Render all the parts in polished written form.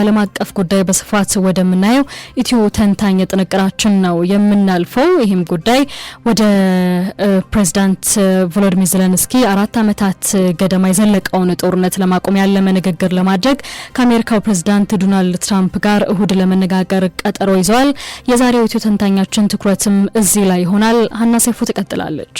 ዓለም አቀፍ ጉዳይ በስፋት ወደምናየው ኢትዮ ተንታኝ ጥንቅራችን ነው የምናልፈው። ይህም ጉዳይ ወደ ፕሬዝዳንት ቮሎዲሚር ዜሌንስኪ 4 ዓመታት ገደማ የዘለቀውን ጦርነት ለማቆም ያለመ ንግግር ለማድረግ ከአሜሪካው ፕሬዝዳንት ዶናልድ ትራምፕ ጋር እሁድ ለመነጋገር ቀጠሮ ይዘዋል። የዛሬው ኢትዮ ተንታኛችን ትኩረትም እዚህ ላይ ይሆናል። ሀና ሰይፉ ትቀጥላለች።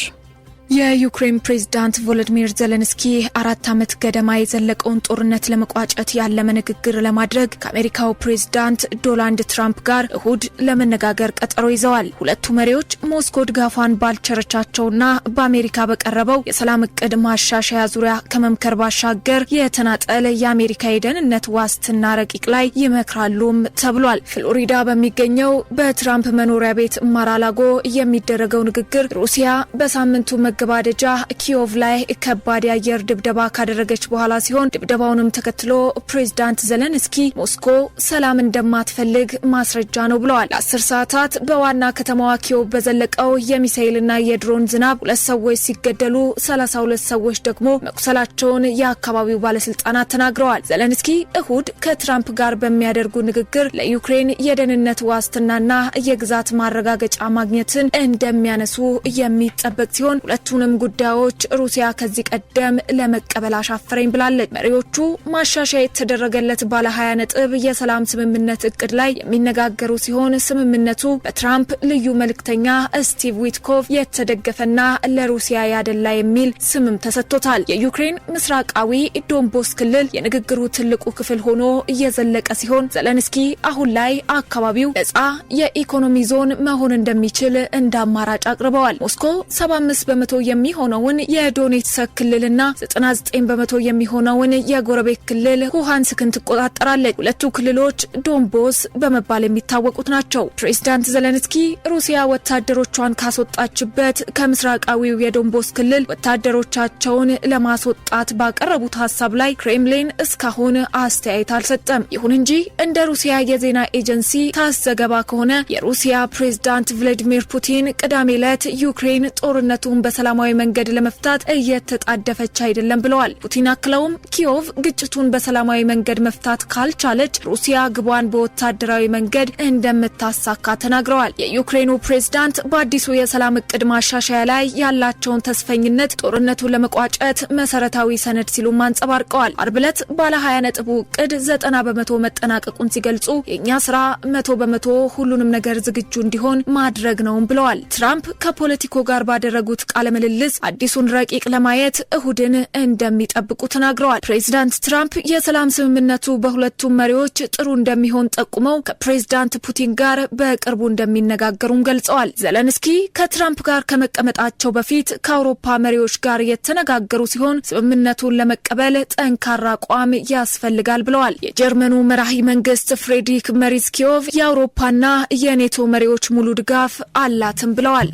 የዩክሬን ፕሬዝዳንት ቮሎዲሚር ዜሌንስኪ 4 ዓመት ገደማ የዘለቀውን ጦርነት ለመቋጨት ያለመ ንግግር ለማድረግ ከአሜሪካው ፕሬዝዳንት ዶናልድ ትራምፕ ጋር እሁድ ለመነጋገር ቀጠሮ ይዘዋል። ሁለቱ መሪዎች ሞስኮ ድጋፏን ባልቸረቻቸውና በአሜሪካ በቀረበው የሰላም እቅድ ማሻሻያ ዙሪያ ከመምከር ባሻገር የተናጠለ የአሜሪካ የደህንነት ዋስትና ረቂቅ ላይ ይመክራሉም ተብሏል። ፍሎሪዳ በሚገኘው በትራምፕ መኖሪያ ቤት ማር-a-ላጎ የሚደረገው ንግግር ሩሲያ በሳምንቱ መገባደጃ ኪዮቭ ላይ ከባድ የአየር ድብደባ ካደረገች በኋላ ሲሆን ድብደባውንም ተከትሎ ፕሬዝዳንት ዜሌንስኪ ሞስኮ ሰላም እንደማትፈልግ ማስረጃ ነው ብለዋል። ለ10 ሰዓታት በዋና ከተማዋ ኪዮቭ በዘለቀው የሚሳኤልና የድሮን ዝናብ 2 ሰዎች ሲገደሉ 32 ሰዎች ደግሞ መቁሰላቸውን የአካባቢው ባለስልጣናት ተናግረዋል። ዜሌንስኪ እሁድ ከትራምፕ ጋር በሚያደርጉ ንግግር ለዩክሬን የደህንነት ዋስትናና የግዛት ማረጋገጫ ማግኘትን እንደሚያነሱ የሚጠበቅ ሲሆን ሁለቱንም ጉዳዮች ሩሲያ ከዚህ ቀደም ለመቀበል አሻፈረኝ ብላለች። መሪዎቹ ማሻሻያ የተደረገለት ባለ 20 ነጥብ የሰላም ስምምነት እቅድ ላይ የሚነጋገሩ ሲሆን ስምምነቱ በትራምፕ ልዩ መልእክተኛ ስቲቭ ዊትኮቭ የተደገፈና ለሩሲያ ያደላ የሚል ስምም ተሰጥቶታል። የዩክሬን ምስራቃዊ ዶንባስ ክልል የንግግሩ ትልቁ ክፍል ሆኖ እየዘለቀ ሲሆን ዜሌንስኪ አሁን ላይ አካባቢው ነፃ የኢኮኖሚ ዞን መሆን እንደሚችል እንደ አማራጭ አቅርበዋል። ሞስኮ 75% የሚሆነውን የዶኔትስክ ክልልና 99% የሚሆነውን የጎረቤት ክልል ሉሃንስክን ትቆጣጠራለች። ሁለቱ ክልሎች ዶንባስ በመባል የሚታወቁት ናቸው። ፕሬዝዳንት ዜሌንስኪ ሩሲያ ወታደሮቿን ካስወጣችበት ከምስራቃዊው የዶንባስ ክልል ወታደሮቻቸውን ለማስወጣት ባቀረቡት ሀሳብ ላይ ክሬምሊን እስካሁን አስተያየት አልሰጠም። ይሁን እንጂ እንደ ሩሲያ የዜና ኤጀንሲ ታስ ዘገባ ከሆነ የሩሲያ ፕሬዝዳንት ቭላዲሚር ፑቲን ቅዳሜ ዕለት ዩክሬን ጦርነቱን በሰላማዊ መንገድ ለመፍታት እየተጣደፈች አይደለም ብለዋል። ፑቲን አክለውም ኪዮቭ ግጭቱን በሰላማዊ መንገድ መፍታት ካልቻለች ሩሲያ ግቧን በወታደራዊ መንገድ እንደምታሳካ ተናግረዋል። የዩክሬኑ ፕሬዝዳንት በአዲሱ የሰላም እቅድ ማሻሻያ ላይ ያላቸውን ተስፈኝነት ጦርነቱን ለመቋጨት መሰረታዊ ሰነድ ሲሉ አንጸባርቀዋል። አርብ ዕለት ባለ 20 ነጥቡ እቅድ 90% መጠናቀቁን ሲገልጹ የኛ ስራ 100% ሁሉንም ነገር ዝግጁ እንዲሆን ማድረግ ነው ብለዋል። ትራምፕ ከፖለቲኮ ጋር ባደረጉት ቃለ ምልልስ አዲሱን ረቂቅ ለማየት እሁድን እንደሚጠብቁ ተናግረዋል። ፕሬዝዳንት ትራምፕ የሰላም ስምምነቱ በሁለቱም መሪዎች ጥሩ እንደሚሆን ጠቁመው ከፕሬዝዳንት ፑቲን ጋር በቅርቡ እንደሚነጋገሩም ገልጸዋል። ዜሌንስኪ ከትራምፕ ጋር ከመቀመጣቸው በፊት ከአውሮፓ መሪዎች ጋር የተነጋገሩ ሲሆን ስምምነቱን ለመቀበል ጠንካራ አቋም ያስፈልጋል ብለዋል። የጀርመኑ መራሂ መንግስት ፍሬድሪክ ሜርዝ ኪዮቭ የአውሮፓና የኔቶ መሪዎች ሙሉ ድጋፍ አላትም ብለዋል።